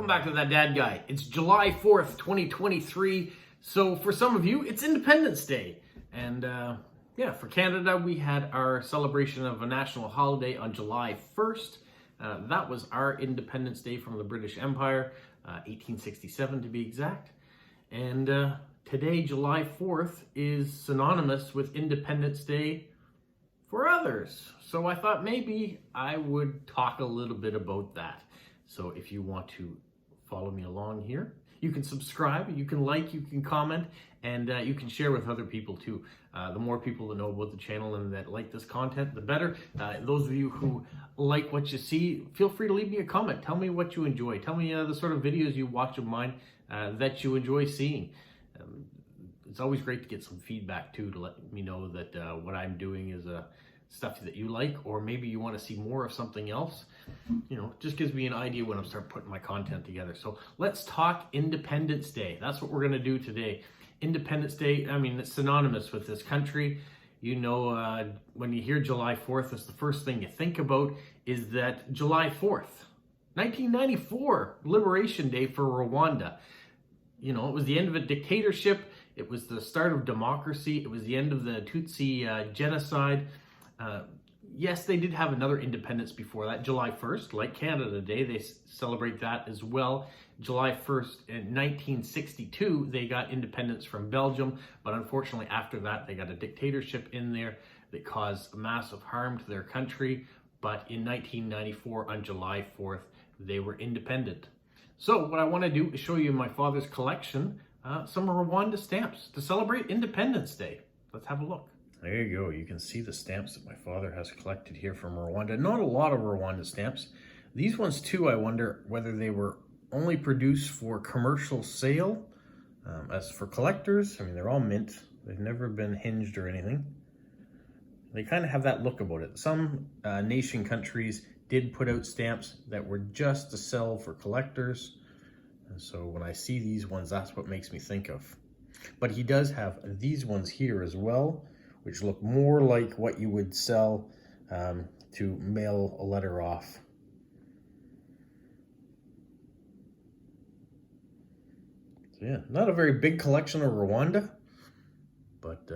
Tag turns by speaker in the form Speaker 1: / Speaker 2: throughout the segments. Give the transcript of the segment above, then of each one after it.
Speaker 1: Welcome back to That Dad Guy. It's July 4th, 2023. So for some of you, it's Independence Day. And for Canada, we had our celebration of a national holiday on July 1st. That was our Independence Day from the British Empire, 1867 to be exact. And today, July 4th, is synonymous with Independence Day for others. So I thought maybe I would talk a little bit about that. So if you want to follow me along here, you can subscribe, you can like, you can comment, and you can share with other people too. The more people that know about the channel and that like this content, the better. Those of you who like what you see, feel free to leave me a comment. Tell me what you enjoy. Tell me the sort of videos you watch of mine that you enjoy seeing. It's always great to get some feedback too, to let me know that what I'm doing is stuff that you like, or maybe you want to see more of something else. You know, just gives me an idea when I'm start putting my content together. So let's talk Independence Day. That's what we're going to do today. Independence Day, I mean, it's synonymous with this country. You know, when you hear July 4th, that's the first thing you think about is that July 4th, 1994, Liberation Day for Rwanda. You know, it was the end of a dictatorship. It was the start of democracy. It was the end of the Tutsi genocide. Yes, they did have another independence before that, July 1st, like Canada Day. They celebrate that as well. July 1st in 1962, they got independence from Belgium, but unfortunately after that, they got a dictatorship in there that caused massive harm to their country. But in 1994, on July 4th, they were independent. So what I want to do is show you my father's collection, some Rwanda stamps to celebrate Independence Day. Let's have a look. There you go. You can see the stamps that my father has collected here from Rwanda. Not a lot of Rwanda stamps. These ones too, I wonder whether they were only produced for commercial sale. As for collectors, I mean, they're all mint. They've never been hinged or anything. They kind of have that look about it. Some nation countries did put out stamps that were just to sell for collectors. And so when I see these ones, that's what makes me think of. But he does have these ones here as well, which look more like what you would sell to mail a letter off. So yeah, not a very big collection of Rwanda, but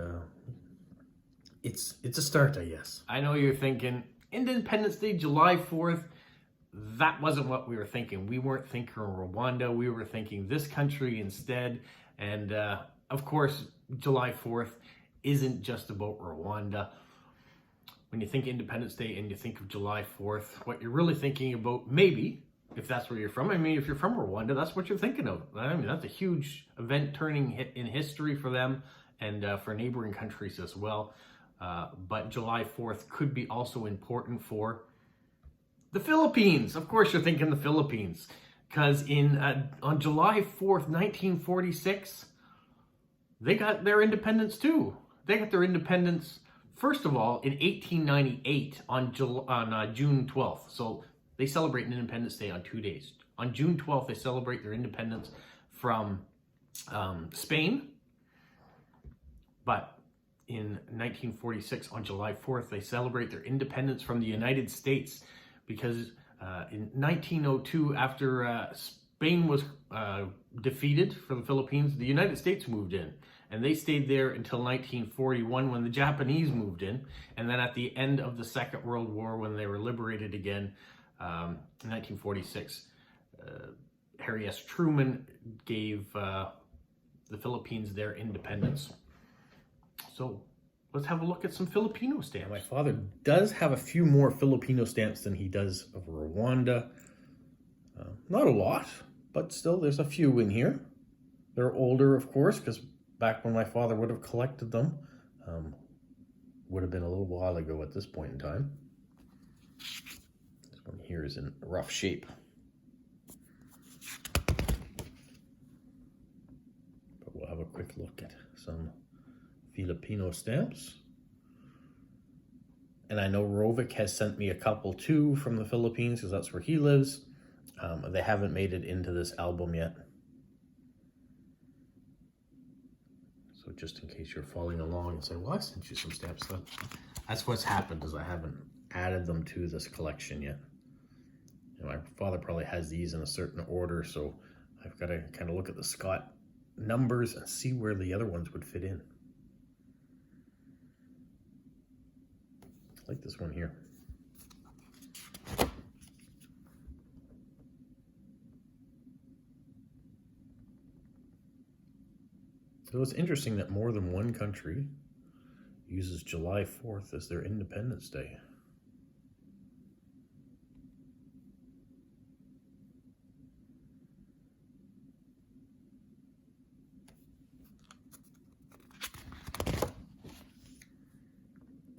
Speaker 1: it's a start, I guess. I know you're thinking, Independence Day, July 4th, that wasn't what we were thinking. We weren't thinking Rwanda, we were thinking this country instead. And of course, July 4th isn't just about Rwanda. When you think Independence Day and you think of July 4th, what you're really thinking about, maybe, if that's where you're from, I mean, if you're from Rwanda, that's what you're thinking of. I mean, that's a huge event turning in history for them and for neighboring countries as well. But July 4th could be also important for the Philippines. Of course, you're thinking the Philippines, because on July 4th, 1946, they got their independence too. They got their independence, first of all, in 1898 on June 12th. So they celebrate Independence Day on 2 days. On June 12th, they celebrate their independence from Spain. But in 1946, on July 4th, they celebrate their independence from the United States, because in 1902, after Spain was defeated for the Philippines, the United States moved in. And they stayed there until 1941 when the Japanese moved in. And then at the end of the Second World War, when they were liberated again, in 1946, Harry S. Truman gave the Philippines their independence. So let's have a look at some Filipino stamps. My father does have a few more Filipino stamps than he does of Rwanda. Not a lot, but still there's a few in here. They're older, of course, because back when my father would have collected them, would have been a little while ago at this point in time. This one here is in rough shape. But we'll have a quick look at some Filipino stamps. And I know Rovic has sent me a couple too from the Philippines, because that's where he lives. They haven't made it into this album yet. So just in case you're following along and say, well, I sent you some stamps. That's what's happened, is I haven't added them to this collection yet. My father probably has these in a certain order, so I've got to kind of look at the Scott numbers and see where the other ones would fit in. I like this one here. So it's interesting that more than one country uses July 4th as their Independence Day.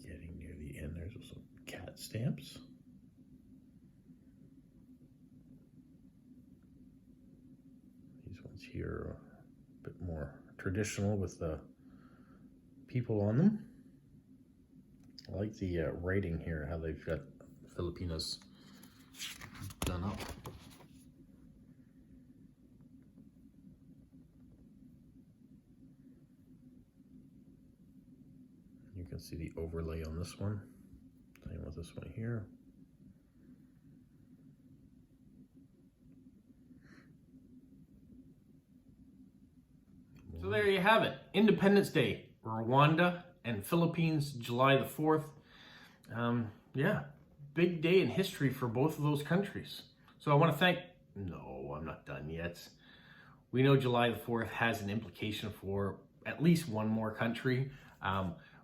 Speaker 1: Getting near the end, there's some cat stamps. These ones here are a bit more traditional with the people on them. I like the writing here, how they've got Filipinas done up. You can see the overlay on this one. Same with this one here. So there you have it. Independence Day, Rwanda and Philippines, July the 4th. Yeah, big day in history for both of those countries. So I want to thank, no, I'm not done yet. We know July the 4th has an implication for at least one more country.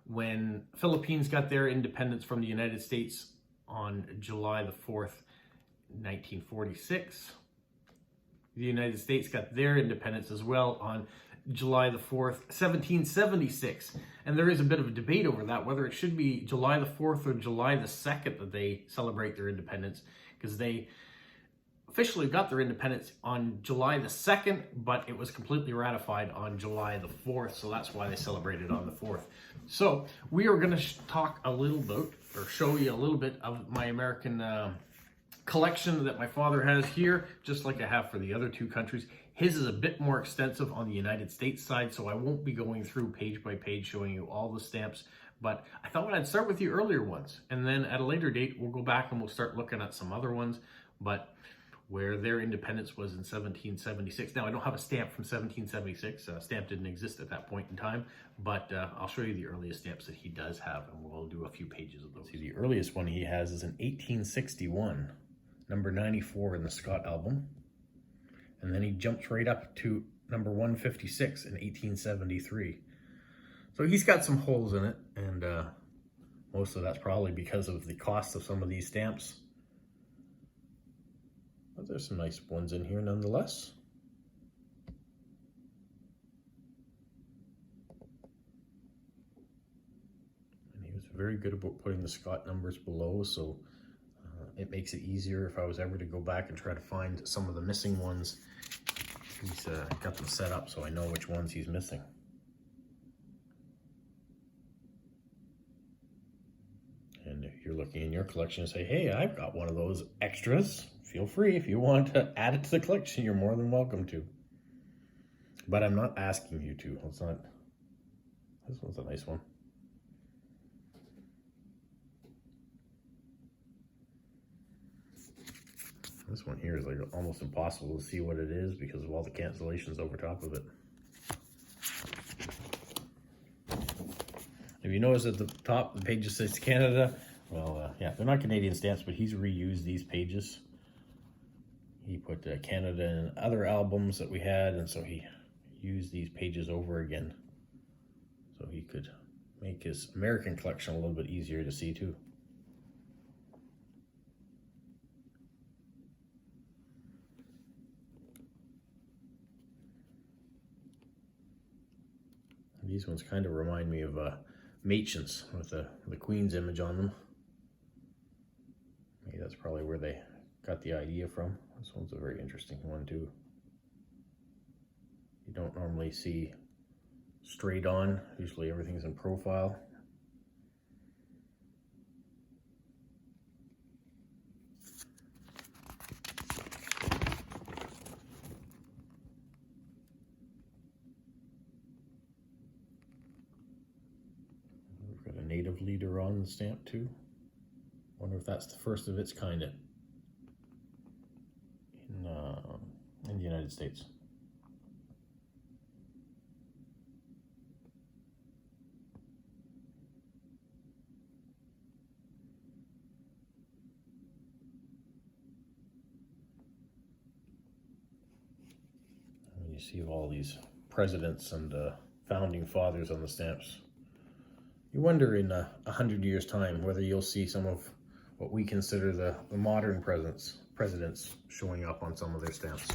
Speaker 1: When Philippines got their independence from the United States on July the 4th, 1946, the United States got their independence as well on July the 4th, 1776. And there is a bit of a debate over that, whether it should be July the 4th or July the 2nd that they celebrate their independence, because they officially got their independence on July the 2nd, but it was completely ratified on July the 4th, so that's why they celebrated on the 4th. So we are going to talk a little bit, or show you a little bit of my American collection that my father has here, just like I have for the other two countries. His is a bit more extensive on the United States side, so I won't be going through page by page showing you all the stamps, but I thought I'd start with the earlier ones, and then at a later date, we'll go back and we'll start looking at some other ones, but where their independence was in 1776. Now, I don't have a stamp from 1776. Stamp didn't exist at that point in time, but I'll show you the earliest stamps that he does have, and we'll do a few pages of those. See, the earliest one he has is in 1861, number 94 in the Scott album. And then he jumps right up to number 156 in 1873. So he's got some holes in it, and most of that's probably because of the cost of some of these stamps. But there's some nice ones in here nonetheless. And he was very good about putting the Scott numbers below, so it makes it easier if I was ever to go back and try to find some of the missing ones. He's got them set up so I know which ones he's missing. And if you're looking in your collection and say, hey, I've got one of those extras, feel free. If you want to add it to the collection, you're more than welcome to. But I'm not asking you to. Let's not. This one's a nice one. This one here is like almost impossible to see what it is because of all the cancellations over top of it. If you notice at the top, the page just says Canada. Well, yeah, they're not Canadian stamps, but he's reused these pages. He put Canada in other albums that we had, and so he used these pages over again. So he could make his American collection a little bit easier to see too. These ones kind of remind me of Machins with the Queen's image on them. Maybe that's probably where they got the idea from. This one's a very interesting one too. You don't normally see straight on. Usually everything's in profile. Native leader on the stamp too. Wonder if that's the first of its kind. the United States. You see all these presidents and founding fathers on the stamps. You wonder in 100 years' time whether you'll see some of what we consider the modern presidents showing up on some of their stamps.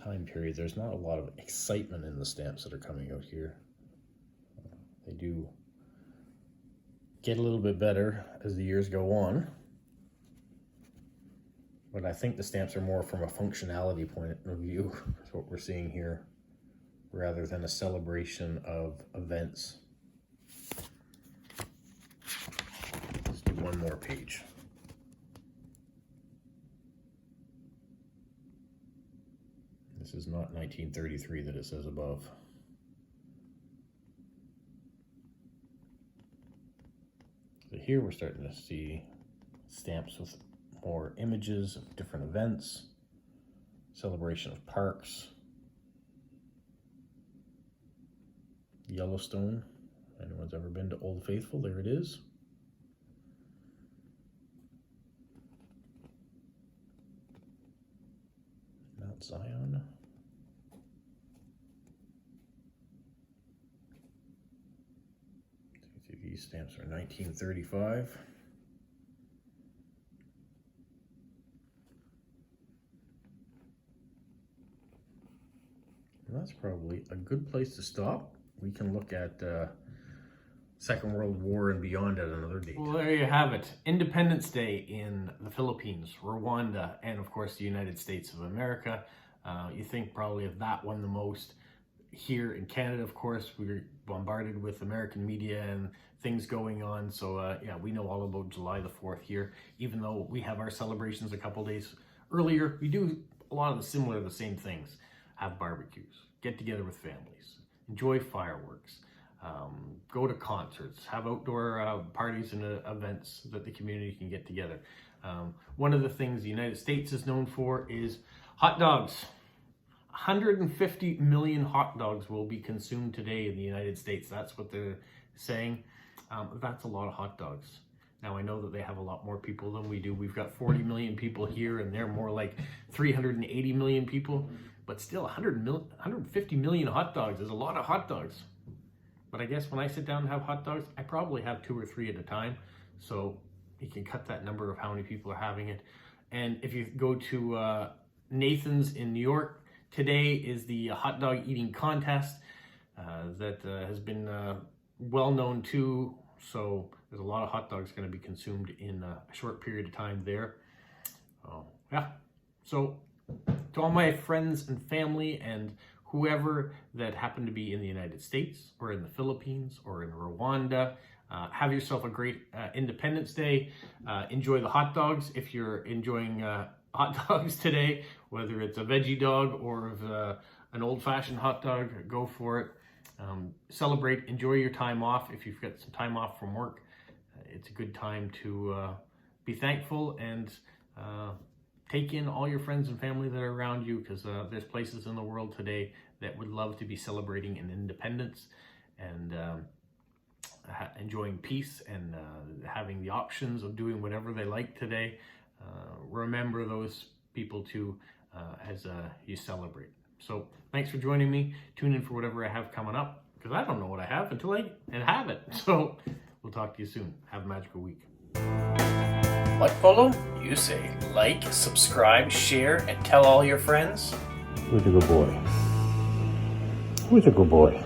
Speaker 1: Time period, there's not a lot of excitement in the stamps that are coming out here. They do get a little bit better as the years go on, but I think the stamps are more from a functionality point of view. That's what we're seeing here, rather than a celebration of events. Let's do one more page. This is not 1933 that it says above. So here we're starting to see stamps with more images of different events, celebration of parks, Yellowstone. If anyone's ever been to Old Faithful, there it is. Mount Zion. These stamps are 1935. And that's probably a good place to stop. We can look at Second World War and beyond at another date. Well, there you have it. Independence Day in the Philippines, Rwanda, and of course the United States of America. You think probably of that one the most. Here in Canada, of course, we're bombarded with American media and things going on. So yeah, we know all about July the 4th here. Even though we have our celebrations a couple days earlier, we do a lot of the same things. Have barbecues, get together with families, enjoy fireworks, go to concerts, have outdoor parties and events that the community can get together. One of the things the United States is known for is hot dogs. 150 million hot dogs will be consumed today in the United States. That's what they're saying. That's a lot of hot dogs. Now, I know that they have a lot more people than we do. We've got 40 million people here, and they're more like 380 million people. But still, 150 million hot dogs is a lot of hot dogs. But I guess when I sit down and have hot dogs, I probably have 2 or 3 at a time. So you can cut that number of how many people are having it. And if you go to Nathan's in New York, today is the hot dog eating contest that has been well known too. So there's a lot of hot dogs going to be consumed in a short period of time there. Yeah. So to all my friends and family and whoever that happen to be in the United States or in the Philippines or in Rwanda, have yourself a great Independence Day. Enjoy the hot dogs if you're enjoying hot dogs today, whether it's a veggie dog or an old-fashioned hot dog, go for it. Celebrate, enjoy your time off. If you've got some time off from work, it's a good time to be thankful and take in all your friends and family that are around you, because there's places in the world today that would love to be celebrating an independence and enjoying peace and having the options of doing whatever they like today. Remember those people too as you celebrate. So thanks for joining me. Tune in for whatever I have coming up, because I don't know what I have until I have it. So we'll talk to you soon. Have a magical week. What, Polo? You say like, subscribe, share, and tell all your friends? Who's a good boy? Who's a good boy?